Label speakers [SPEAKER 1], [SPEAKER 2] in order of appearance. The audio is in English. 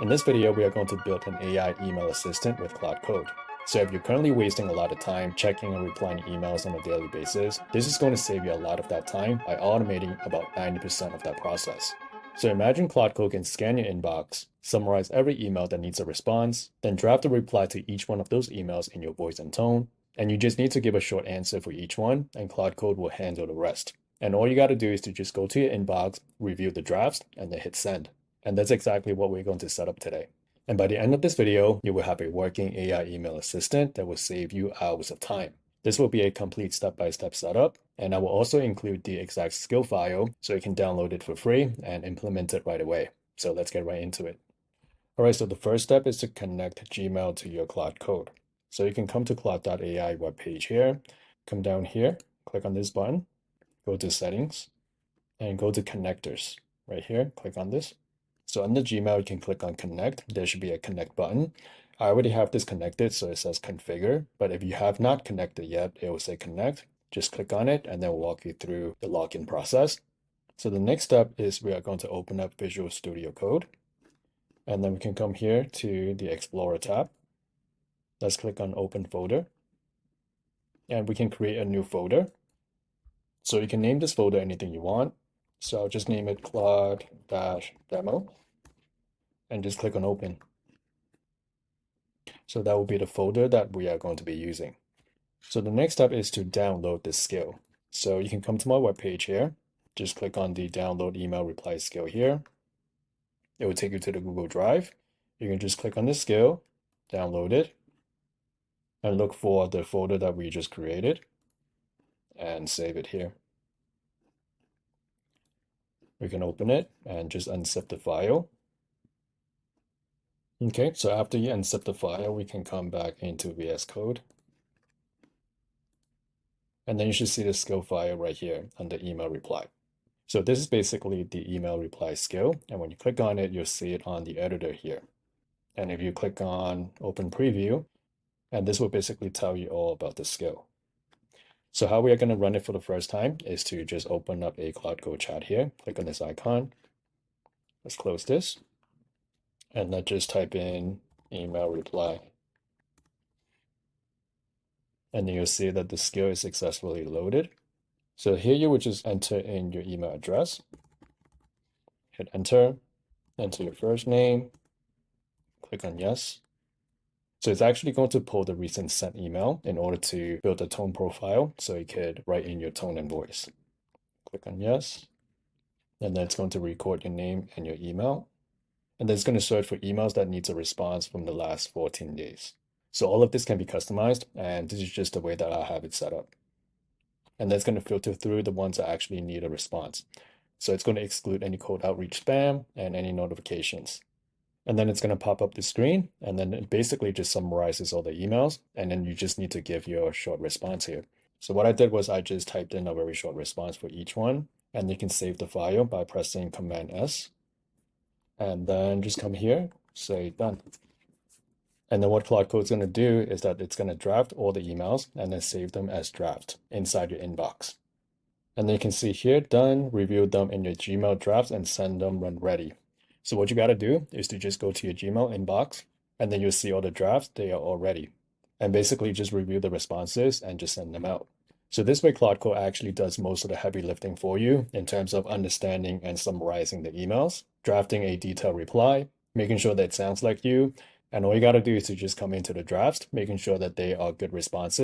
[SPEAKER 1] In this video, we are going to build an AI email assistant with Claude Code. So if you're currently wasting a lot of time checking and replying emails on a daily basis, this is going to save you a lot of that time by automating about 90% of that process. So imagine Claude Code can scan your inbox, summarize every email that needs a response, then draft a reply to each one of those emails in your voice and tone, and you just need to give a short answer for each one, and Claude Code will handle the rest. And all you got to do is to just go to your inbox, review the drafts, and then hit send. And that's exactly what we're going to set up today. And by the end of this video, you will have a working AI email assistant that will save you hours of time. This will be a complete step-by-step setup, and I will also include the exact skill file so you can download it for free and implement it right away. So let's get right into it. All right, so the first step is to connect Gmail to your Claude Code. So you can come to Claude.ai webpage here, come down here, click on this button, go to settings, and go to connectors. Right here, click on this. So under Gmail, you can click on connect. There should be a connect button. I already have this connected, so it says configure. But if you have not connected yet, it will say connect. Just click on it and then we'll walk you through the login process. So the next step is we are going to open up Visual Studio Code. And then we can come here to the Explorer tab. Let's click on Open Folder. And we can create a new folder. So you can name this folder anything you want. So I'll just name it Claude-demo and just click on open. So that will be the folder that we are going to be using. So the next step is to download this skill. So you can come to my webpage here, just click on the download email reply skill here. It will take you to the Google Drive. You can just click on this skill, download it, and look for the folder that we just created and save it here. We can open it and just unzip the file. Okay, so after you unzip the file, we can come back into VS Code. And then you should see the skill file right here under email reply. So this is basically the email reply skill. And when you click on it, you'll see it on the editor here. And if you click on open preview, and this will basically tell you all about the skill. So how we are going to run it for the first time is to just open up a Claude Code chat here. Click on this icon. Let's close this. And let's just type in email reply. And then you'll see that the skill is successfully loaded. So here you would just enter in your email address, hit enter, enter your first name, click on yes. So it's actually going to pull the recent sent email in order to build a tone profile so you could write in your tone and voice. Click on yes. And then it's going to record your name and your email. And then it's going to search for emails that needs a response from the last 14 days. So all of this can be customized, and this is just the way that I have it set up. And that's going to filter through the ones that actually need a response. So it's going to exclude any cold outreach spam and any notifications. And then it's going to pop up the screen, and then it basically just summarizes all the emails, and then you just need to give your short response here. So what I did was I just typed in a very short response for each one, and you can save the file by pressing Command S. And then just come here, say done. And then what Claude Code is going to do is that it's going to draft all the emails and then save them as draft inside your inbox. And then you can see here, done, review them in your Gmail drafts and send them when ready. So what you got to do is to just go to your Gmail inbox and then you'll see all the drafts, they are all ready. And basically just review the responses and just send them out. So this way Claude Code actually does most of the heavy lifting for you in terms of understanding and summarizing the emails, drafting a detailed reply, making sure that it sounds like you. And all you got to do is to just come into the drafts, making sure that they are good responses.